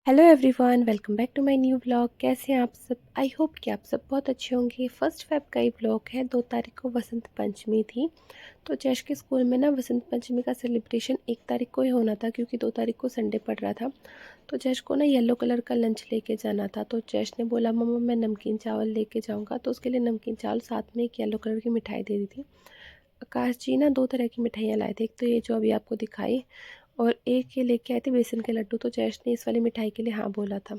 Hello everyone, welcome back to my new vlog. कैसे हैं आप सब? आई होप कि आप सब बहुत अच्छे होंगे। फर्स्ट फेब का ही व्लॉग है। 2 तारीख को वसंत पंचमी थी, तो जश के स्कूल में ना वसंत पंचमी का सेलिब्रेशन 1 तारीख को ही होना था, क्योंकि 2 तारीख को संडे पड़ रहा था। तो जश को ना येलो कलर का लंच लेके जाना था, तो जश ने बोला मम्मा मैं नमकीन चावल लेके जाऊँगा, तो उसके लिए नमकीन चावल साथ में एक येलो कलर की मिठाई दे दी थी। आकाश जी ना 2 तरह की मिठाइयाँ लाए थे, एक तो ये जो अभी आपको दिखाई, और एक ये लेके आए थे बेसन के लड्डू। तो जैश ने इस वाली मिठाई के लिए हाँ बोला था।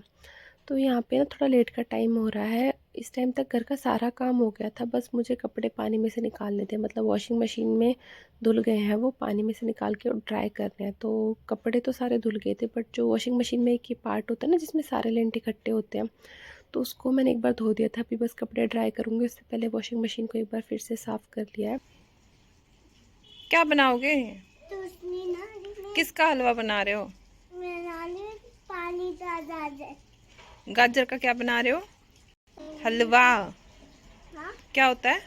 तो यहाँ पे ना थोड़ा लेट का टाइम हो रहा है। इस टाइम तक घर का सारा काम हो गया था, बस मुझे कपड़े पानी में से निकालने थे, मतलब वॉशिंग मशीन में धुल गए हैं, वो पानी में से निकाल के और ड्राई करने हैं। तो कपड़े तो सारे धुल गए थे, बट जो वॉशिंग मशीन में एक ये पार्ट होता है ना जिसमें सारे लेंट इकट्ठे होते हैं, तो उसको मैंने एक बार धो दिया था। अभी बस कपड़े ड्राई करूँगी, उससे पहले वॉशिंग मशीन को एक बार फिर से साफ़ कर लिया है। क्या बनाओगे? तो उसने ना किसका हलवा बना रहे हो? मैंने पानी डाला है। गाजर का क्या बना रहे हो? हलवा। हाँ क्या होता है?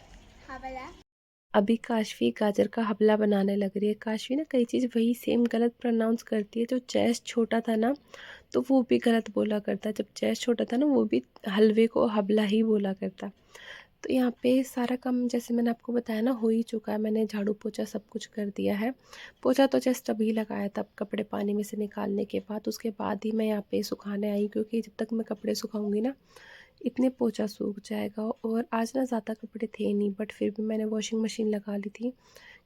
हवला। अभी काशवी गाजर का हलवा बनाने लग रही है। काशवी ना कई चीज़ वही सेम गलत प्रोनाउंस करती है। जो जैस छोटा था ना, तो वो भी गलत बोला करता। जब जैस छोटा था ना, वो भी हलवे को हबला ही बोला करता। तो यहाँ पे सारा काम जैसे मैंने आपको बताया ना हो ही चुका है। मैंने झाड़ू पोछा सब कुछ कर दिया है। पोछा तो जस्ट अभी लगाया था कपड़े पानी में से निकालने के बाद। उसके बाद ही मैं यहाँ पे सुखाने आई, क्योंकि जब तक मैं कपड़े सुखाऊंगी ना इतने पोछा सूख जाएगा। और आज ना ज़्यादा कपड़े थे नहीं, बट फिर भी मैंने वॉशिंग मशीन लगा ली थी,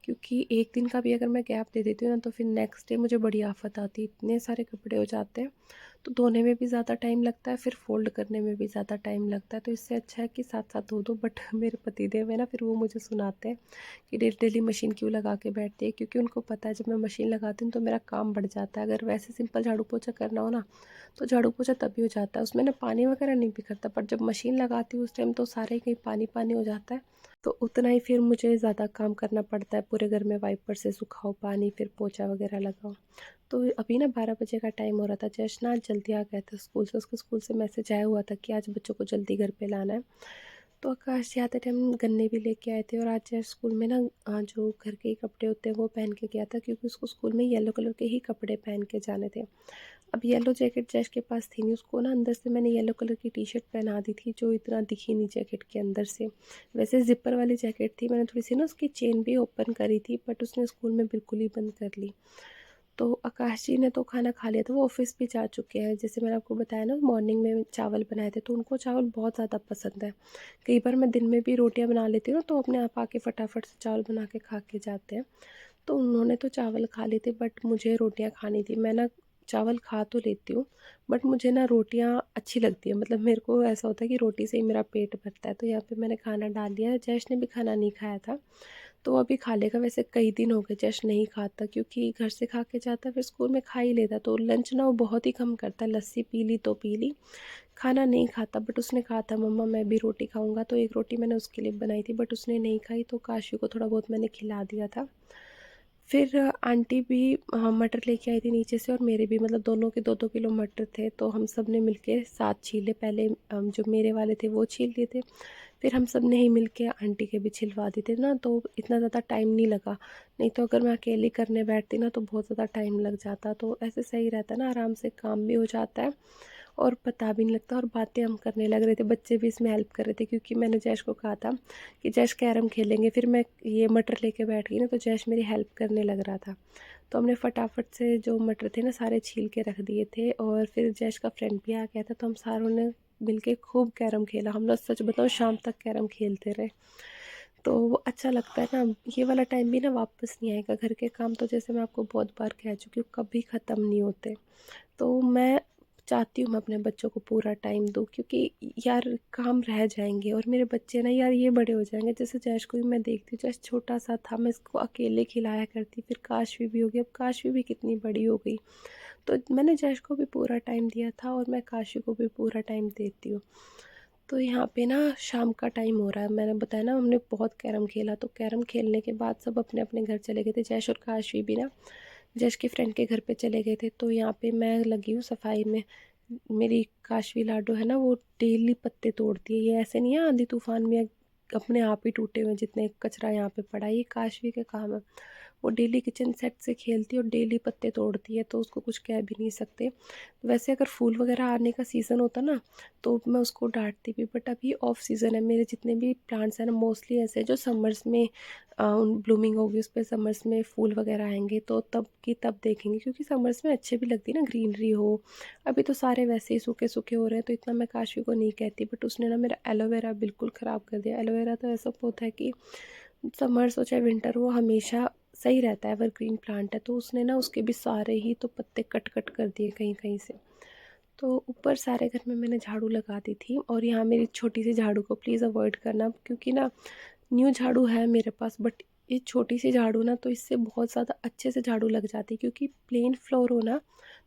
क्योंकि एक दिन का भी अगर मैं गैप दे देती हूँ ना, तो फिर नेक्स्ट डे मुझे बड़ी आफत आती है। इतने सारे कपड़े हो जाते हैं, तो धोने में भी ज़्यादा टाइम लगता है, फिर फोल्ड करने में भी ज़्यादा टाइम लगता है। तो इससे अच्छा है कि साथ साथ धो दो। बट मेरे पतिदेव है ना, फिर वो मुझे सुनाते हैं कि डेली डेली मशीन क्यों लगा के बैठती है, क्योंकि उनको पता है जब मैं मशीन लगाती हूँ तो मेरा काम बढ़ जाता है। अगर वैसे सिंपल झाड़ू पोछा करना हो ना, तो झाड़ू पोछा तभी हो जाता है, उसमें ना पानी वगैरह नहीं बिखरता। पर जब मशीन लगाती हूँ उस टाइम तो सारे कहीं पानी पानी हो जाता है, तो उतना ही फिर मुझे ज़्यादा काम करना पड़ता है। पूरे घर में वाइपर से सुखाओ पानी, फिर पोछा वगैरह लगाओ। तो अभी ना 12 बजे का टाइम हो रहा था। जस्ट ना जल्दी आ गया था स्कूल से। उसके स्कूल से मैसेज आया हुआ था कि आज बच्चों को जल्दी घर पे लाना है। तो आकाश जाते टाइम गन्ने भी लेके आए थे। और आज जस्ट स्कूल में ना जो घर के ही कपड़े होते हैं वो पहन के गया था, क्योंकि उसको स्कूल में येलो कलर के ही कपड़े पहन के जाने थे। अब येलो जैकेट जैश के पास थी नहीं, उसको ना अंदर से मैंने येलो कलर की टी शर्ट पहना दी थी, जो इतना दिखी नहीं जैकेट के अंदर से। वैसे जिपर वाली जैकेट थी, मैंने थोड़ी सी ना उसकी चेन भी ओपन करी थी, बट उसने स्कूल में बिल्कुल ही बंद कर ली। तो आकाश जी ने तो खाना खा लिया था, वो ऑफिस भी जा चुके हैं। जैसे मैंने आपको बताया ना, मॉर्निंग में चावल बनाए थे, तो उनको चावल बहुत ज़्यादा पसंद है। कई बार मैं दिन में भी रोटियां बना लेती हूँ ना, तो अपने आप आके फटाफट से चावल बना के खा के जाते हैं। तो उन्होंने तो चावल खा लिए थे, बट मुझे रोटियां खानी थी। मैं ना चावल खा तो लेती हूँ, बट मुझे ना रोटियां अच्छी लगती है। मतलब मेरे को ऐसा होता है कि रोटी से ही मेरा पेट भरता है। तो यहाँ पे मैंने खाना डाल दिया है। जैश ने भी खाना नहीं खाया था, तो वो अभी खा लेगा। वैसे कई दिन हो गए जैश नहीं खाता, क्योंकि घर से खा के जाता फिर स्कूल में खा ही लेता। तो लंच ना वो बहुत ही कम करता है, लस्सी पी ली तो पी ली, खाना नहीं खाता। बट उसने कहा था मम्मा मैं भी रोटी खाऊंगा, तो एक रोटी मैंने उसके लिए बनाई थी, बट उसने नहीं खाई। तो काशू को थोड़ा बहुत मैंने खिला दिया था। फिर आंटी भी मटर लेके आई थी नीचे से, और मेरे भी, मतलब दोनों के 2-2 किलो मटर थे। तो हम सब ने मिलके साथ छीले। पहले जो मेरे वाले थे वो छील लिए थे, फिर हम सब ने ही मिलके आंटी के भी छिलवा दिए थे ना। तो इतना ज़्यादा टाइम नहीं लगा। नहीं तो अगर मैं अकेले करने बैठती ना, तो बहुत ज़्यादा टाइम लग जाता। तो ऐसे सही रहता ना, आराम से काम भी हो जाता है और पता भी नहीं लगता। और बातें हम करने लग रहे थे, बच्चे भी इसमें हेल्प कर रहे थे, क्योंकि मैंने जैश को कहा था कि जैश कैरम खेलेंगे। फिर मैं ये मटर लेके बैठ गई ना, तो जैश मेरी हेल्प करने लग रहा था। तो हमने फटाफट से जो मटर थे ना सारे छील के रख दिए थे। और फिर जैश का फ्रेंड भी आ गया था, तो हम सारों ने मिलके खूब कैरम खेला। हम लोग सच बताओ शाम तक कैरम खेलते रहे। तो वो अच्छा लगता है ना। ये वाला टाइम भी ना वापस नहीं आएगा। घर के काम तो जैसे मैं आपको बहुत बार कह चुकी हूँ, कभी ख़त्म नहीं होते। तो मैं चाहती हूँ मैं अपने बच्चों को पूरा टाइम दूँ, क्योंकि यार काम रह जाएंगे। और मेरे बच्चे ना यार ये बड़े हो जाएंगे। जैसे जैश को भी मैं देखती हूँ, जैसे छोटा सा था, मैं इसको अकेले खिलाया करती। फिर काशवी भी हो गई, अब काशवी भी कितनी बड़ी हो गई। तो मैंने जैश को भी पूरा टाइम दिया था, और मैं काशी को भी पूरा टाइम देती हूँ। तो यहाँ पे ना शाम का टाइम हो रहा है। मैंने बताया ना हमने बहुत कैरम खेला। तो कैरम खेलने के बाद सब अपने अपने घर चले गए थे। जैश और काशवी भी ना जश के फ्रेंड के घर पे चले गए थे। तो यहाँ पे मैं लगी हूँ सफाई में। मेरी काशवी लाडो है ना, वो डेली पत्ते तोड़ती है। ये ऐसे नहीं है आंधी तूफान में अपने आप ही टूटे हुए जितने कचरा यहाँ पे पड़ा है, ये काशवी के काम है। वो डेली किचन सेट से खेलती है और डेली पत्ते तोड़ती है, तो उसको कुछ कह भी नहीं सकते। वैसे अगर फूल वगैरह आने का सीज़न होता ना तो मैं उसको डांटती भी, बट अभी ऑफ सीज़न है। मेरे जितने भी प्लांट्स हैं ना मोस्टली ऐसे हैं जो समर्स में ब्लूमिंग होगी, उस पर समर्स में फूल वगैरह आएंगे तो तब की तब देखेंगे, क्योंकि समर्स में अच्छे भी लगती है ना, ग्रीनरी हो। अभी तो सारे वैसे ही सूखे सूखे हो रहे हैं, तो इतना मैं काशवी को नहीं कहती, बट उसने ना मेरा एलोवेरा बिल्कुल ख़राब कर दिया। एलोवेरा तो ऐसा पौधा है कि समर्स हो चाहे विंटर हो हमेशा सही रहता है, एवरग्रीन प्लांट है। तो उसने ना उसके भी सारे ही तो पत्ते कट कट कर दिए कहीं कहीं से। तो ऊपर सारे घर में मैंने झाड़ू लगा दी थी, और यहाँ मेरी छोटी सी झाड़ू को प्लीज़ अवॉइड करना, क्योंकि ना न्यू झाड़ू है मेरे पास, बट ये छोटी सी झाड़ू ना तो इससे बहुत ज़्यादा अच्छे से झाड़ू लग जाती है, क्योंकि प्लेन फ्लोर हो ना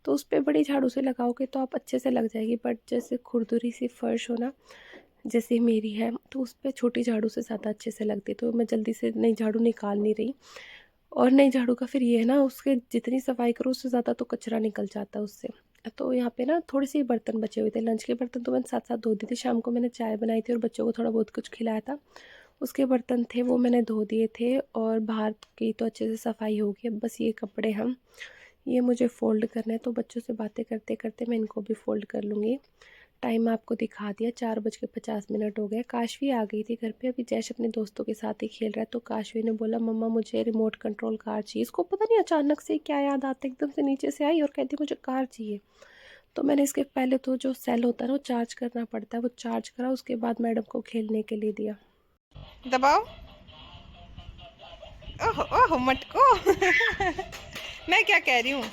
तो उस पर बड़ी झाड़ू से लगाओगे तो आप अच्छे से लग जाएगी, बट जैसे खुरदुरी सी फर्श हो ना जैसे मेरी है तो उस पर छोटी झाड़ू से ज़्यादा अच्छे से लगती है। तो मैं जल्दी से नई झाड़ू निकाल नहीं रही। और नई झाड़ू का फिर ये है ना, उसके जितनी सफाई करो उससे ज़्यादा तो कचरा निकल जाता है उससे। तो यहाँ पे ना थोड़े से बर्तन बचे हुए थे, लंच के बर्तन तो मैंने साथ साथ धो दिए थे। शाम को मैंने चाय बनाई थी और बच्चों को थोड़ा बहुत कुछ खिलाया था, उसके बर्तन थे वो मैंने धो दिए थे। और बाहर की तो अच्छे से सफाई हो गई। अब बस ये कपड़े हम ये मुझे फ़ोल्ड करने हैं, तो बच्चों से बातें करते करते मैं इनको भी फ़ोल्ड कर लूँगी। टाइम आपको दिखा दिया, 4:50 हो गए। काशवी आ गई थी घर पे, अभी जैश अपने दोस्तों के साथ ही खेल रहा है। तो काशवी ने बोला मम्मा मुझे रिमोट कंट्रोल कार चाहिए। इसको पता नहीं अचानक से क्या याद आता है, एकदम से नीचे से आई और कहती मुझे कार चाहिए। तो मैंने इसके पहले तो जो सेल होता है ना वो चार्ज करना पड़ता है, वो चार्ज करा, उसके बाद मैडम को खेलने के लिए दिया। दबाओ। ओह ओह मटको। मैं क्या कह रही हूँ?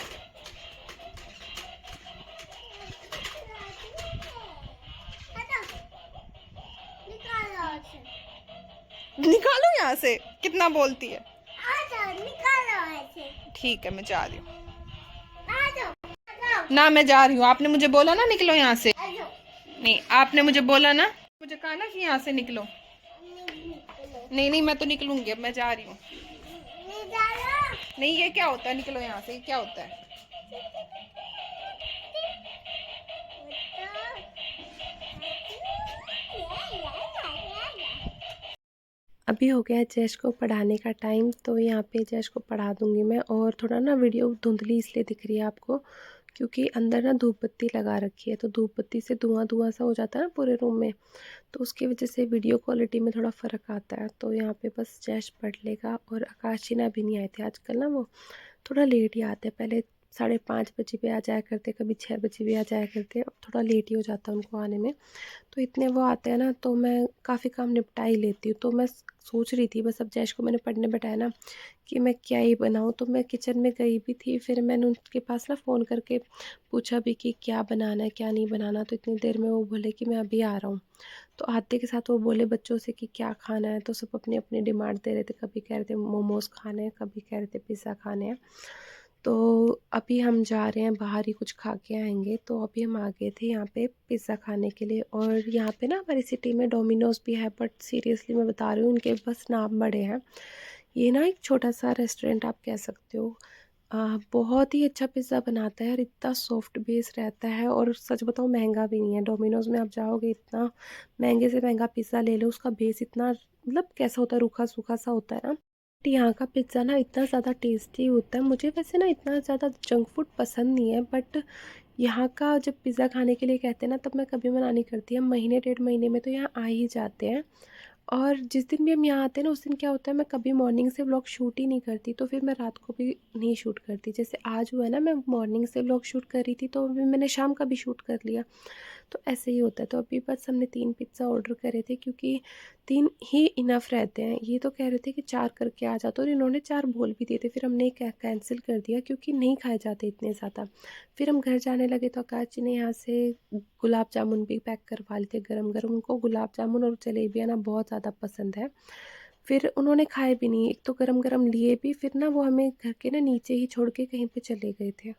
निकालो यहाँ से, कितना बोलती है। ठीक है मैं जा रही हूँ ना, मैं जा रही हूँ। आपने मुझे बोला ना निकलो यहाँ से। नहीं, आपने मुझे बोला ना, मुझे कहा ना कि यहाँ से निकलो। नहीं नहीं, मैं तो निकलूंगी, अब मैं जा रही हूँ। नहीं, ये क्या होता है, निकलो यहाँ से, ये क्या होता है? अभी हो गया है जैश को पढ़ाने का टाइम, तो यहाँ पे जैश को पढ़ा दूँगी मैं। और थोड़ा ना वीडियो धुंधली इसलिए दिख रही है आपको, क्योंकि अंदर ना धूप बत्ती लगा रखी है, तो धूप बत्ती से धुआं धुआं सा हो जाता है ना पूरे रूम में, तो उसकी वजह से वीडियो क्वालिटी में थोड़ा फ़र्क आता है। तो यहाँ पे बस जैश पढ़ लेगा। और आकाश जी ना अभी नहीं आए थे आजकल, ना वो थोड़ा लेट ही आते हैं। पहले 5:30 बजे भी आ जाया करते, कभी 6 बजे भी आ जाया करते, अब थोड़ा लेट ही हो जाता है उनको आने में। तो इतने वो आते हैं ना तो मैं काफ़ी काम निपटा ही लेती हूँ। तो मैं सोच रही थी बस, अब जैश को मैंने पढ़ने बैठाया ना कि मैं क्या ही बनाऊँ, तो मैं किचन में गई भी थी। फिर मैंने उनके पास ना फ़ोन करके पूछा भी कि क्या बनाना है क्या नहीं बनाना, तो इतनी देर में वो बोले कि मैं अभी आ रहा हूँ। तो आते के साथ वो बोले बच्चों से कि क्या खाना है, तो सब अपनी अपनी डिमांड दे रहे थे। कभी कह रहे थे मोमोज़ खाने हैं, कभी कह रहे थे पिज़्ज़ा खाने हैं। तो अभी हम जा रहे हैं बाहर ही कुछ खा के आएंगे। तो अभी हम आ गए थे यहाँ पे पिज़्ज़ा खाने के लिए। और यहाँ पे ना हमारी सिटी में डोमिनोज़ भी है, बट सीरियसली मैं बता रही हूँ उनके बस नाम बड़े हैं। ये ना एक छोटा सा रेस्टोरेंट आप कह सकते हो। बहुत ही अच्छा पिज़्ज़ा बनाता है और इतना सॉफ्ट बेस रहता है, और सच बताऊँ महंगा भी नहीं है। डोमिनोज़ में आप जाओगे इतना महंगे से महंगा पिज़्ज़ा ले लो, उसका बेस इतना मतलब कैसा होता है, रूखा सूखा सा होता है ना। यहाँ का पिज़्ज़ा ना इतना ज़्यादा टेस्टी होता है। मुझे वैसे ना इतना ज़्यादा जंक फूड पसंद नहीं है, बट यहाँ का जब पिज़्ज़ा खाने के लिए कहते हैं ना तब मैं कभी मना नहीं करती। हम महीने 1.5 महीने में तो यहाँ आ ही जाते हैं। और जिस दिन भी हम यहाँ आते हैं ना उस दिन क्या होता है, मैं कभी मॉर्निंग से व्लॉग शूट ही नहीं करती, तो फिर मैं रात को भी नहीं शूट करती। जैसे आज हुआ है ना, मैं मॉर्निंग से व्लॉग शूट कर रही थी तो अभी मैंने शाम का भी शूट कर लिया। तो ऐसे ही होता है। तो अभी बस हमने 3 पिज़्ज़ा ऑर्डर करे थे, क्योंकि 3 ही इनफ रहते हैं। ये तो कह रहे थे कि 4 करके आ जाते, और इन्होंने 4 बोल भी दिए थे। फिर हमने कैंसिल कर दिया क्योंकि नहीं खाए जाते इतने ज़्यादा। फिर हम घर जाने लगे तो आकाश जी ने यहाँ से गुलाब जामुन भी पैक करवा लिए थे गरम गरम। उनको गुलाब जामुन और जलेबियाँ ना बहुत ज़्यादा पसंद है। फिर उन्होंने खाए भी नहीं, एक तो गरम गरम लिए भी, फिर ना वो हमें घर के ना नीचे ही छोड़ के कहीं पे चले गए थे।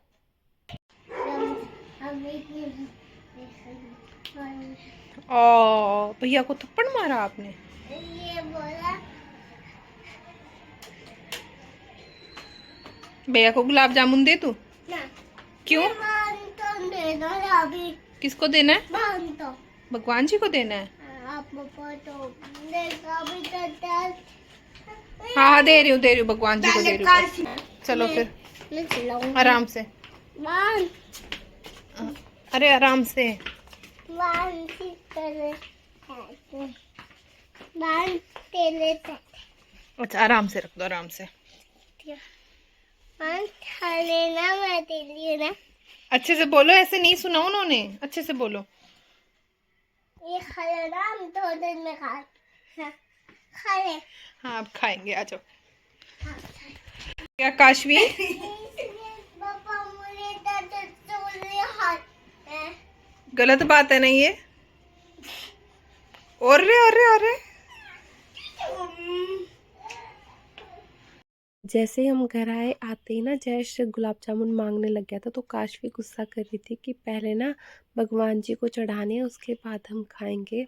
ओ भैया को थप्पड़ मारा आपने? ये बोला भैया को गुलाब जामुन दे तू। ना, क्यों? तो देना अभी। किसको देना है? तो भगवान जी को देना है। आप तो देखा भी तो हाँ हाँ दे रही हूँ भगवान जी को दे रही हूँ। चलो फिर मैं खिलाऊंगी। आराम से। वन अरे आराम से। वन वन तेरे अच्छा आराम से रख दो, आराम से। वन खा लेना, मैं दे लिए ना। अच्छे से बोलो, ऐसे नहीं सुना उन्होंने, अच्छे से बोलो। ये खा लेना, हम 2 दिन में खा ले। हाँ अब खाएंगे, आ जाओ। हाँ, क्या काशवी? पापा मुझे तो हाथ है। गलत बात है ना ये। और रे जैसे ही हम घर आए, आते ही ना जयेश गुलाब जामुन मांगने लग गया था। तो काशवी गुस्सा कर रही थी कि पहले ना भगवान जी को चढ़ाने हैं, उसके बाद हम खाएंगे।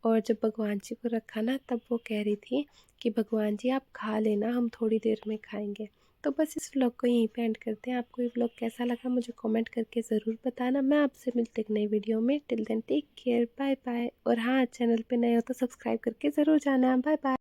और जब भगवान जी को रखा ना, तब वो कह रही थी कि भगवान जी आप खा लेना, हम थोड़ी देर में खाएंगे। तो बस इस व्लॉग को यहीं पे एंड करते हैं। आपको ये व्लॉग कैसा लगा मुझे कमेंट करके ज़रूर बताना। मैं आपसे मिलती एक नई वीडियो में। Till then take care, bye bye. और हाँ, चैनल पे नए हो तो सब्सक्राइब करके ज़रूर जाना। Bye bye.